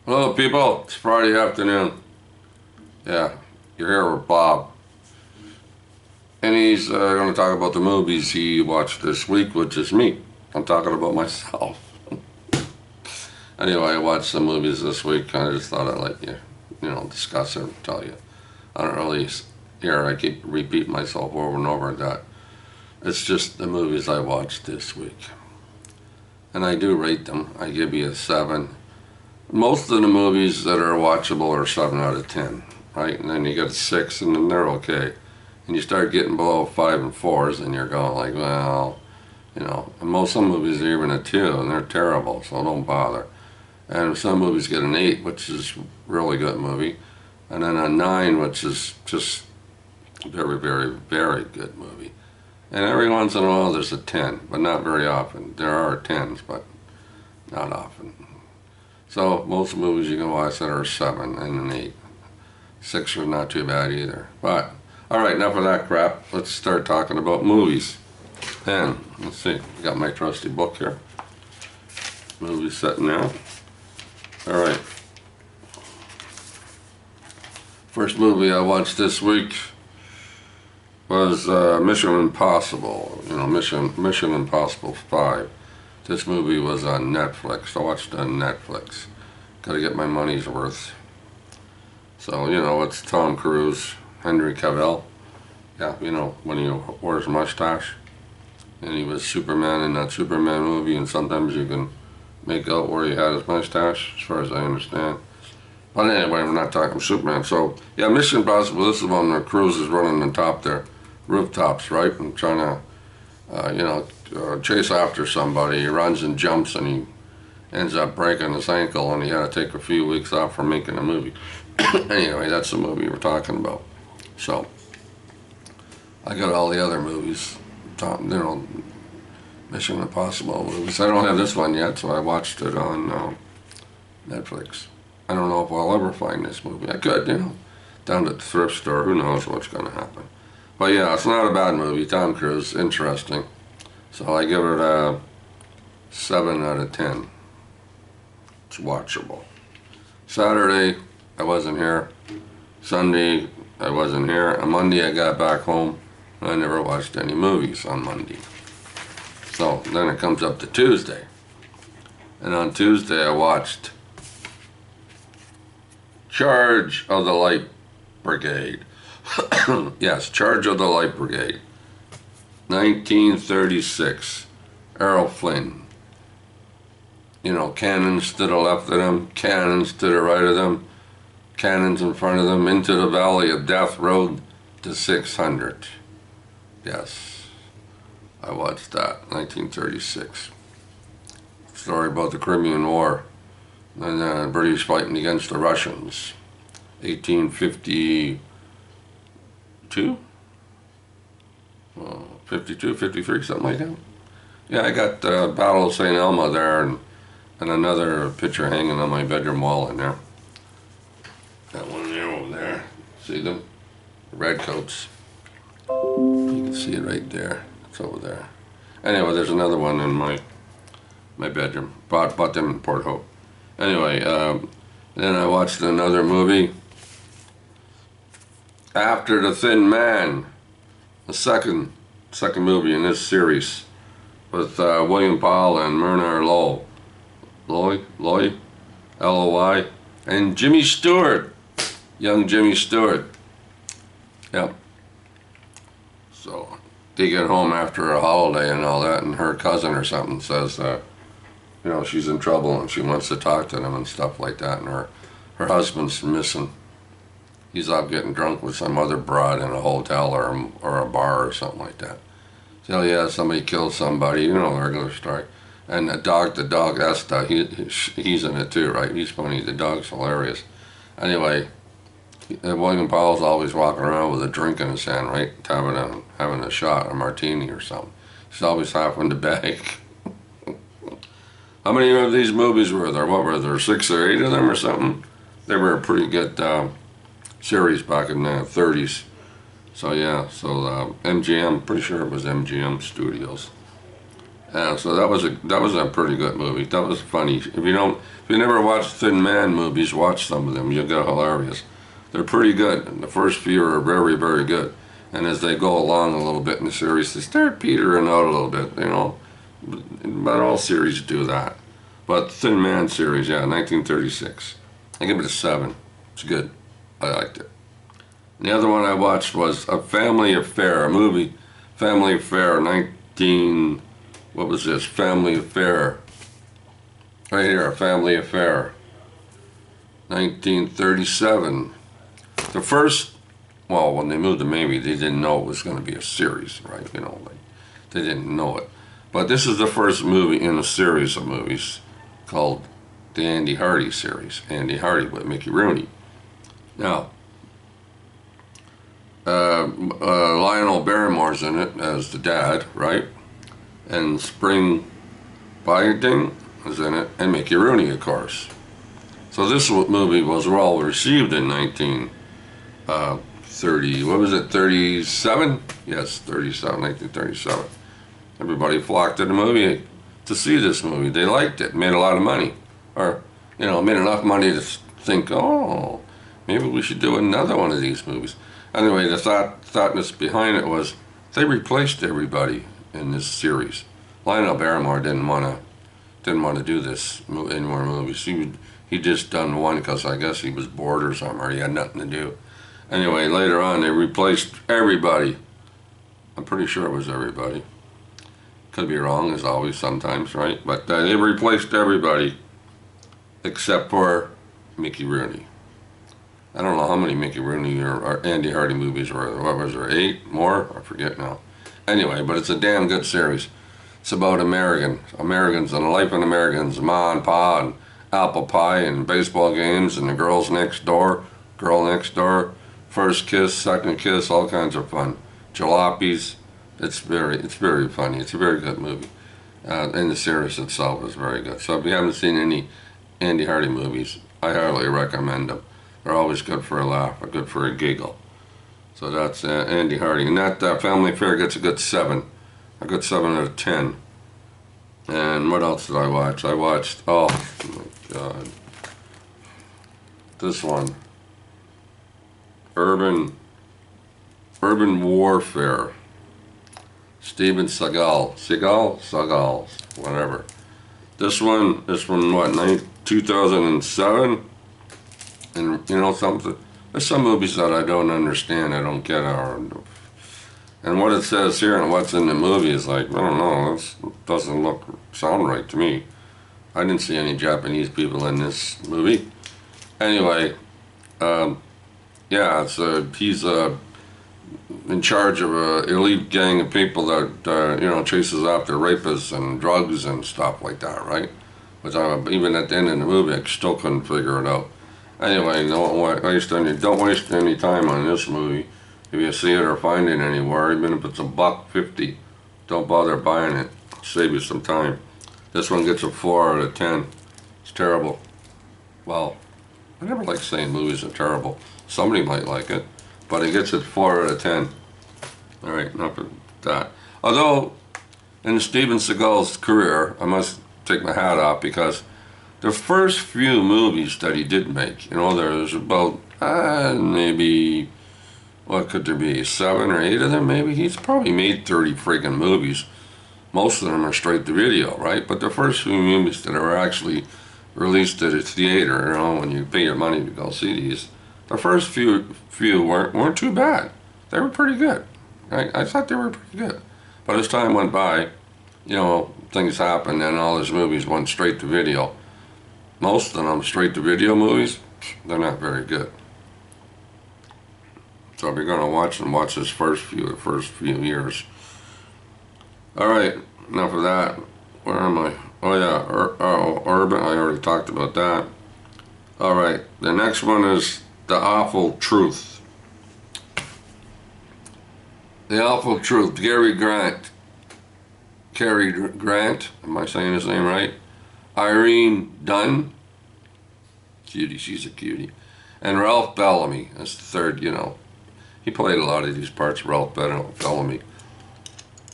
Hello people, it's Friday afternoon. Yeah, you're here with Bob. And he's going to talk about the movies he watched this week, which is me. I'm talking about myself. Anyway, I watched some movies this week. I just thought I'd let you, discuss it and tell you. I don't really hear, I keep repeating myself over and over that it's just the movies I watched this week. And I do rate them. I give you a 7. Most of the movies that are watchable are 7 out of 10, right? And then you get a 6 and then they're okay. And you start getting below 5 and 4s and you're going like, well, and some movies are even a 2 and they're terrible, so don't bother. And some movies get an 8, which is a really good movie. And then a 9, which is just very, very, very good movie. And every once in a while there's a 10, but not very often. There are 10s, but not often. So most movies you can watch that are 7 and an 8. 6 are not too bad either. But, alright, enough of that crap. Let's start talking about movies. And, let's see, I got my trusty book here. Movie set now. Alright. First movie I watched this week was Mission Impossible. Mission Impossible 5. This movie was on Netflix. I watched it on Netflix. Gotta get my money's worth. So, it's Tom Cruise, Henry Cavill. Yeah, when he wears a mustache. And he was Superman in that Superman movie, and sometimes you can make out where he had his mustache, as far as I understand. But anyway, we're not talking Superman. So, yeah, Mission Impossible, this is one where Cruise is running on top there, rooftops, right? And trying to, chase after somebody. He runs and jumps and he ends up breaking his ankle and he had to take a few weeks off from making a movie. Anyway, that's the movie we're talking about. So, I got all the other movies, Mission Impossible movies. I don't have this one yet, so I watched it on Netflix. I don't know if I'll ever find this movie. I could, down at the thrift store. Who knows what's going to happen. But yeah, it's not a bad movie. Tom Cruise, interesting. So I give it a 7 out of 10. It's watchable. Saturday, I wasn't here. Sunday, I wasn't here. On Monday, I got back home. I never watched any movies on Monday. So then it comes up to Tuesday. And on Tuesday, I watched Charge of the Light Brigade. Yes, Charge of the Light Brigade. 1936. Errol Flynn. Cannons to the left of them, cannons to the right of them, cannons in front of them, into the valley of death, road to 600. Yes, I watched that, 1936. Story about the Crimean War and the British fighting against the Russians. 1852? 52, 53, something like that. Yeah, I got Battle of St. Elmo there and another picture hanging on my bedroom wall in there. That one there over there. See them? The redcoats. You can see it right there. It's over there. Anyway, there's another one in my bedroom. Bought them in Port Hope. Anyway, then I watched another movie. After the Thin Man. The second movie in this series with William Powell and Myrna Loy, L-O-Y, and Jimmy Stewart, young Jimmy Stewart. Yep. So they get home after a holiday and all that, and her cousin or something says she's in trouble and she wants to talk to them and stuff like that, and her husband's missing. He's out getting drunk with some other broad in a hotel or a bar or something like that. So yeah, somebody killed somebody, the regular story. And the dog, that's he's in it too, right? He's funny. The dog's hilarious. Anyway, William Powell's always walking around with a drink in his hand, right? Having a shot, a martini or something. He's always having to beg. How many of these movies were there? What were there, 6 or 8 of them or something? They were a pretty good series back in the 30s. So yeah, MGM, pretty sure it was MGM Studios. So that was a pretty good movie. That was funny. If you never watched Thin Man movies, watch some of them. You'll get hilarious. They're pretty good. And the first few are very, very good. And as they go along a little bit in the series, they start petering out a little bit, you know. But all series do that. But Thin Man series, yeah, 1936. I give it a 7. It's good. I liked it. And the other one I watched was A Family Affair, a movie, Family Affair, what was this? Family Affair. Right here, A Family Affair. 1937. The first, well, when they moved to Miami, they didn't know it was going to be a series, right? You know, like, they didn't know it. But this is the first movie in a series of movies called the Andy Hardy series. Andy Hardy with Mickey Rooney. Now, Lionel Barrymore's in it as the dad, right? And Spring Byington is in it, and Mickey Rooney, of course. So this movie was well received in 1930, what was it, 37? Yes, 1937. Everybody flocked to the movie to see this movie. They liked it, made a lot of money. Or, you know, made enough money to think, oh, maybe we should do another one of these movies. Anyway, the thoughtness behind it was they replaced everybody in this series. Lionel Barrymore didn't want to do this any more movies. He just done one because I guess he was bored or something, or he had nothing to do. Anyway, later on they replaced everybody. I'm pretty sure it was everybody. Could be wrong, as always, sometimes, right? But they replaced everybody except for Mickey Rooney. I don't know how many Mickey Rooney or Andy Hardy movies were. What was there, 8 more? I forget now. Anyway, but it's a damn good series. It's about Americans and the life of Americans, Ma and Pa and apple pie and baseball games and the girl next door, first kiss, second kiss, all kinds of fun. Jalopies. It's very funny. It's a very good movie. And the series itself is very good. So if you haven't seen any Andy Hardy movies, I highly recommend them. They're always good for a laugh, or good for a giggle. So that's Andy Hardy. And that Family Affair gets a good 7. A good 7 out of 10. And what else did I watch? I watched, oh my God. This one. Urban Warfare. Steven Seagal, whatever. This one is from what, 2007? And you know something? There's some movies that I don't understand, I don't get, and what it says here and what's in the movie is like, I don't know, this doesn't sound right to me. I didn't see any Japanese people in this movie. Anyway, yeah, he's in charge of an elite gang of people that, you know, chases after rapists and drugs and stuff like that, right? Which even at the end of the movie, I still couldn't figure it out. Anyway, don't waste any time on this movie. If you see it or find it anywhere, even if it's $1.50, don't bother buying it. Save you some time. This one gets a 4 out of 10. It's terrible. Well, I never like saying movies are terrible. Somebody might like it, but it gets a 4 out of 10. All right, enough of that. Although, in Steven Seagal's career, I must take my hat off because the first few movies that he did make, you know, there's about maybe, what could there be, 7 or 8 of them maybe? He's probably made 30 freaking movies. Most of them are straight to video, right? But the first few movies that were actually released at a theater, you know, when you pay your money to go see these, the first few weren't too bad. They were pretty good. I thought they were pretty good. But as time went by, you know, things happened and all his movies went straight to video. Most of them straight to video movies, they're not very good. So if you're going to watch them, watch his first few years. All right, enough of that. Where am I? Oh yeah, Urban, I already talked about that. All right, the next one is The Awful Truth. The Awful Truth, Cary Grant, am I saying his name right? Irene Dunne, cutie, she's a cutie, and Ralph Bellamy as the third, you know. He played a lot of these parts, Ralph Bellamy.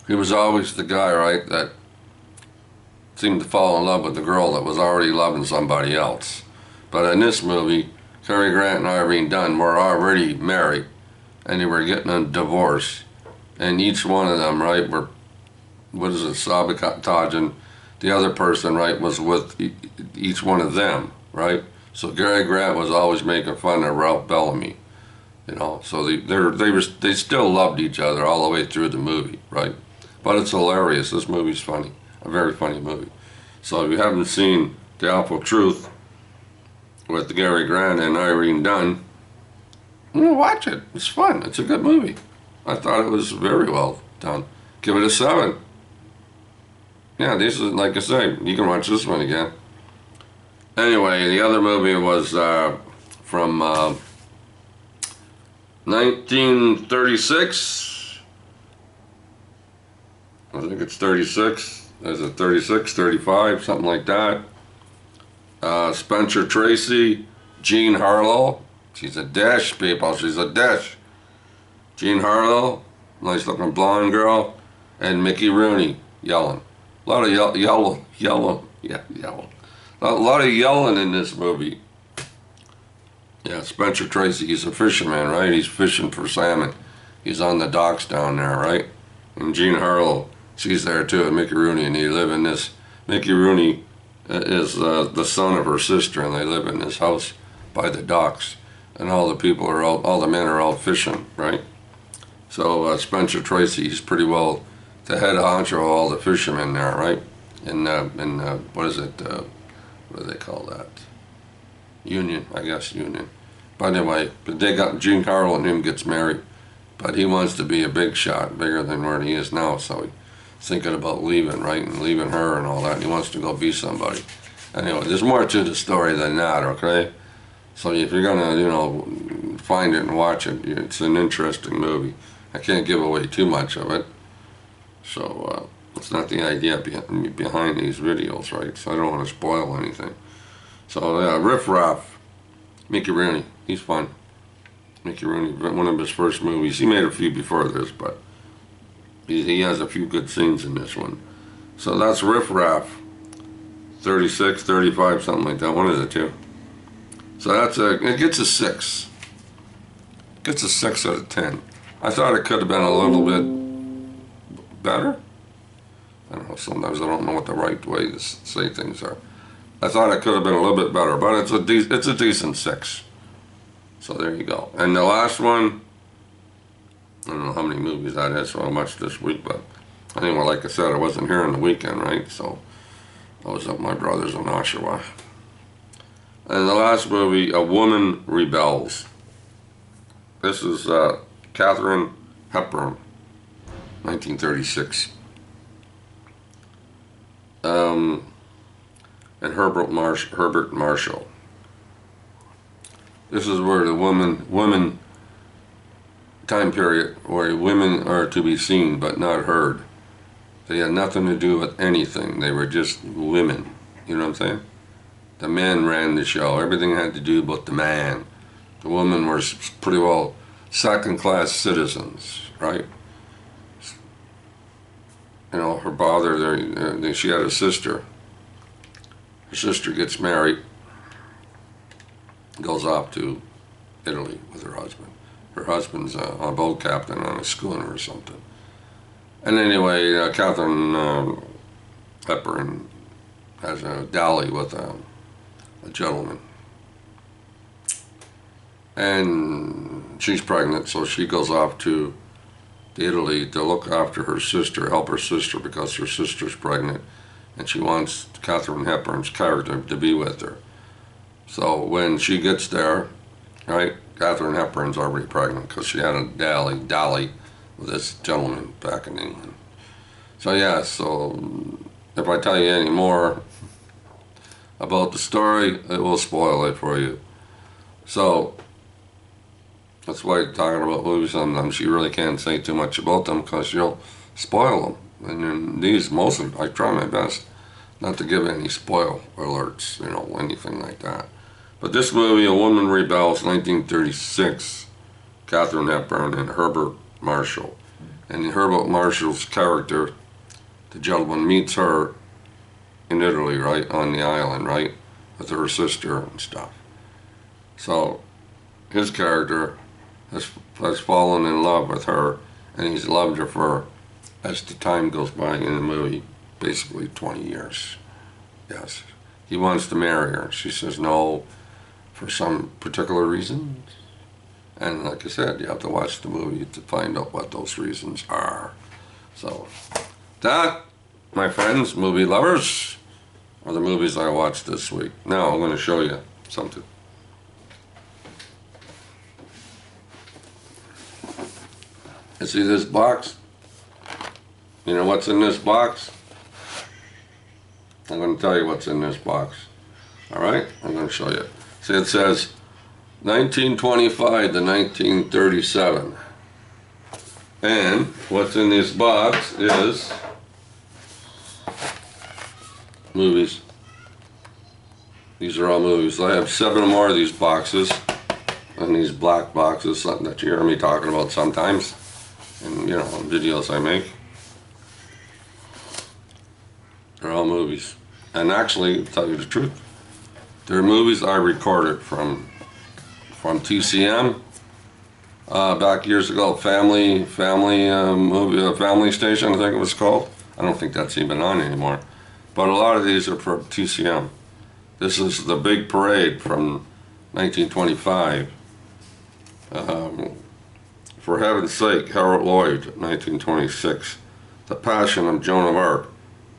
He was always the guy, right, that seemed to fall in love with the girl that was already loving somebody else. But in this movie, Cary Grant and Irene Dunn were already married, and they were getting a divorce. And each one of them, right, were, what is it, sabotaging the other person, right, was with each one of them, right? So Cary Grant was always making fun of Ralph Bellamy, you know. So they still loved each other all the way through the movie, right? But it's hilarious. This movie's funny, a very funny movie. So if you haven't seen The Awful Truth with Cary Grant and Irene Dunn, watch it. It's fun. It's a good movie. I thought it was very well done. Give it a 7. Yeah, this is, like I say, you can watch this one again. Anyway, the other movie was from 1936. I think it's 36. Is it 36, 35, something like that? Spencer Tracy, Jean Harlow. She's a dish, people. She's a dish. Jean Harlow, nice looking blonde girl, and Mickey Rooney yelling. A lot of yelling. A lot of yelling in this movie. Yeah, Spencer Tracy, he's a fisherman, right? He's fishing for salmon. He's on the docks down there, right? And Jean Harlow, she's there too, and Mickey Rooney, and they live in this. Mickey Rooney is the son of her sister, and they live in this house by the docks. And all the people are all the men are out fishing, right? So Spencer Tracy, he's pretty well the head honcho of all the fishermen there, right? In what is it? What do they call that? Union, I guess, Union. But anyway, they got Jean Harlow, and him gets married, but he wants to be a big shot, bigger than where he is now. So he's thinking about leaving, right, and leaving her and all that. And he wants to go be somebody. Anyway, there's more to the story than that, okay? So if you're gonna, you know, find it and watch it, it's an interesting movie. I can't give away too much of it. So it's not the idea behind these videos, right? So I don't want to spoil anything. So yeah, Riff Raff, Mickey Rooney, he's fun. Mickey Rooney, one of his first movies. He made a few before this, but he has a few good scenes in this one. So that's Riff Raff, 36, 35, something like that. One of the two. So that's it gets a 6. It gets a 6 out of 10. I thought it could have been a little bit better. I don't know, sometimes I don't know what the right way to say things are. I thought it could have been a little bit better, but it's a decent 6. So there you go. And the last one, I don't know how many movies that is, so I watched this week, but anyway, like I said, I wasn't here on the weekend, right? So I was at my brother's in Oshawa. And the last movie, A Woman Rebels. This is Katharine Hepburn, 1936. And Herbert Marshall. This is where the women time period where women are to be seen but not heard. They had nothing to do with anything. They were just women. You know what I'm saying? The men ran the show. Everything had to do with the man. The women were pretty well second-class citizens, right? You know, her father, she had a sister. Her sister gets married, goes off to Italy with her husband. Her husband's a boat captain on a schooner or something. And anyway, Katharine Hepburn has a dally with a gentleman. And she's pregnant, so she goes off to Italy to look after her sister, help her sister because her sister's pregnant, and she wants Katharine Hepburn's character to be with her. So when she gets there, right, Katharine Hepburn's already pregnant because she had a dally with this gentleman back in England. So yeah, so if I tell you any more about the story, it will spoil it for you. So that's why talking about movies sometimes you really can't say too much about them because you'll spoil them. And in these, mostly, I try my best not to give any spoil alerts, you know, anything like that. But this movie, A Woman Rebels, 1936, Katharine Hepburn and Herbert Marshall. And Herbert Marshall's character, the gentleman, meets her in Italy, right, on the island, right, with her sister and stuff. So his character has fallen in love with her, and he's loved her for, as the time goes by in the movie, basically 20 years. Yes. He wants to marry her. She says no for some particular reasons. And like I said, you have to watch the movie to find out what those reasons are. So that, my friends, movie lovers, are the movies I watched this week. Now I'm going to show you something. You see this box? You know what's in this box? I'm going to tell you what's in this box. Alright? I'm going to show you. See, it says 1925 to 1937. And what's in this box is movies. These are all movies. I have 7 more of these boxes. And these black boxes, something that you hear me talking about sometimes. And, you know, videos I make. They're all movies. And actually, to tell you the truth, they're movies I recorded from TCM back years ago. Family movie, Family Station, I think it was called. I don't think that's even on anymore. But a lot of these are from TCM. This is The Big Parade from 1925. For Heaven's Sake, Harold Lloyd, 1926. The Passion of Joan of Arc,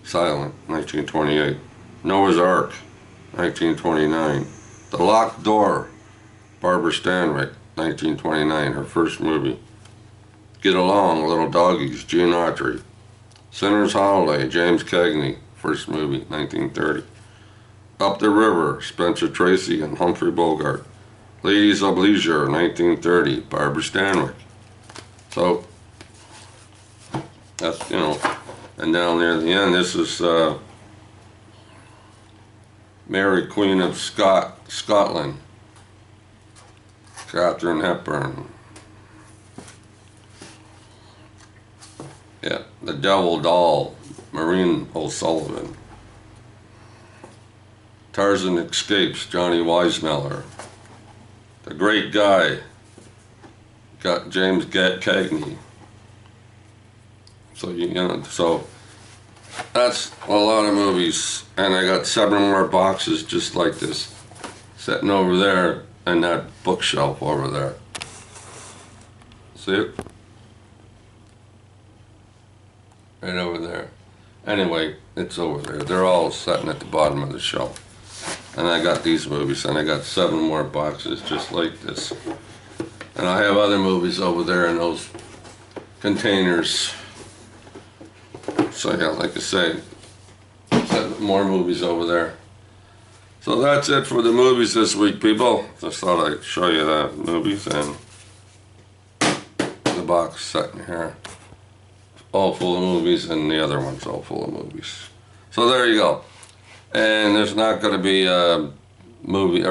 silent, 1928. Noah's Ark, 1929. The Locked Door, Barbara Stanwyck, 1929, her first movie. Get Along, Little Doggies, Gene Autry. Sinner's Holiday, James Cagney, first movie, 1930. Up the River, Spencer Tracy and Humphrey Bogart. Ladies of Leisure, 1930, Barbara Stanwyck. So, that's, you know, and down there at the end, this is Mary Queen of Scotland, Katharine Hepburn. Yeah, The Devil Doll, Maureen O'Sullivan. Tarzan Escapes, Johnny Weissmuller. The Great Guy, got James Cagney. So you know, so that's a lot of movies, and I got 7 more boxes just like this, sitting over there in that bookshelf over there. See it? Right over there. Anyway, it's over there. They're all sitting at the bottom of the shelf. And I got these movies, and I got 7 more boxes just like this. And I have other movies over there in those containers. So yeah, like I say, 7 more movies over there. So that's it for the movies this week, people. Just thought I'd show you the movies and the box sitting here. All full of movies, and the other one's all full of movies. So there you go. And there's not going to be a movie,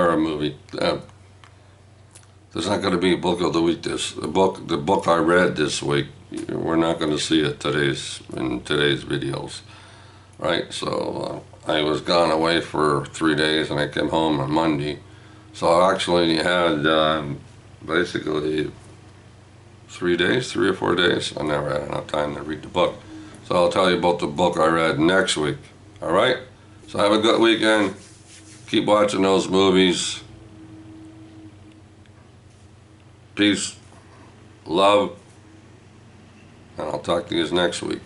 there's not going to be a book of the week. The book I read this week, we're not going to see it in today's videos, right? So I was gone away for 3 days, and I came home on Monday. So I actually had basically 3 or 4 days. I never had enough time to read the book. So I'll tell you about the book I read next week. All right? So have a good weekend. Keep watching those movies. Peace, love, and I'll talk to you next week.